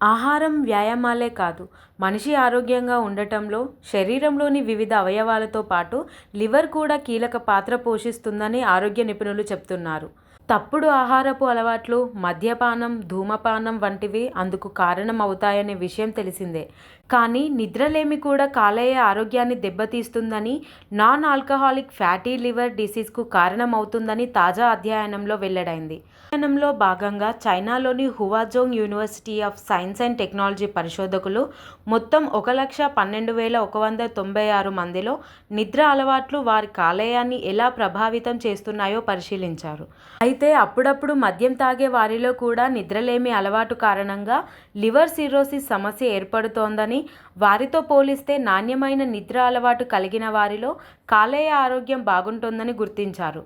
ఆహారం, వ్యాయామాలే కాదు, మనిషి ఆరోగ్యంగా ఉండటంలో శరీరంలోని వివిధ అవయవాలతో పాటు లివర్ కూడా కీలక పాత్ర పోషిస్తుందని ఆరోగ్య నిపుణులు చెప్తున్నారు. తప్పుడు ఆహారపు అలవాట్లు, మద్యపానం, ధూమపానం వంటివి అందుకు కారణం అవుతాయనే విషయం తెలిసిందే. కానీ నిద్రలేమి కూడా కాలేయ ఆరోగ్యాన్ని దెబ్బతీస్తుందని, నాన్ ఆల్కహాలిక్ ఫ్యాటీ లివర్ డిసీజ్కు కారణం అవుతుందని తాజా అధ్యయనంలో వెల్లడైంది. అధ్యయనంలో భాగంగా చైనాలోని Huazhong university of science and technology పరిశోధకులు మొత్తం 1,12,196 మందిలో నిద్ర అలవాట్లు వారి కాలేయాన్ని ఎలా ప్రభావితం చేస్తున్నాయో పరిశీలించారు. అయితే అప్పుడప్పుడు మద్యం తాగే వారిలో కూడా నిద్రలేమి అలవాటు కారణంగా లివర్ సిర్రోసిస్ సమస్య ఏర్పడుతోందని, వారితో పోలిస్తే నాణ్యమైన నిద్ర అలవాటు కలిగిన వారిలో కాలేయ ఆరోగ్యం బాగుంటుందని గుర్తించారు.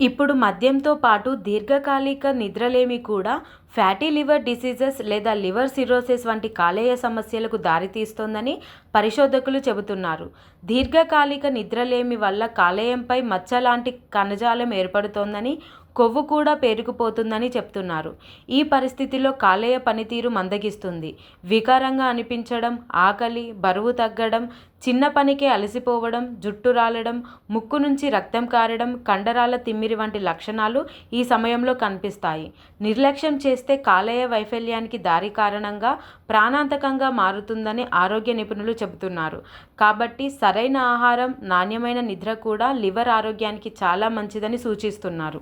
ఇప్పుడు మద్యంతో పాటు దీర్ఘకాలిక నిద్రలేమి కూడా ఫ్యాటీ లివర్ డిసీజెస్ లేదా లివర్ సిర్రోసిస్ వంటి కాలేయ సమస్యలకు దారితీస్తోందని పరిశోధకులు చెబుతున్నారు. దీర్ఘకాలిక నిద్రలేమి వల్ల కాలేయంపై మచ్చ లాంటి కణజాలం ఏర్పడుతోందని, కొవ్వు కూడా పేరుకుపోతుందని చెప్తున్నారు. ఈ పరిస్థితిలో కాలేయ పనితీరు మందగిస్తుంది. వికారంగా అనిపించడం, ఆకలి, బరువు తగ్గడం, చిన్న పనికే అలసిపోవడం, జుట్టు రాలడం, ముక్కు నుంచి రక్తం కారడం, కండరాల తిమ్మిరి వంటి లక్షణాలు ఈ సమయంలో కనిపిస్తాయి. నిర్లక్ష్యం చేస్తే కాలేయ వైఫల్యానికి దారి కారణంగా ప్రాణాంతకంగా మారుతుందని ఆరోగ్య నిపుణులు చెబుతున్నారు. కాబట్టి సరైన ఆహారం, నాణ్యమైన నిద్ర కూడా లివర్ ఆరోగ్యానికి చాలా మంచిదని సూచిస్తున్నారు.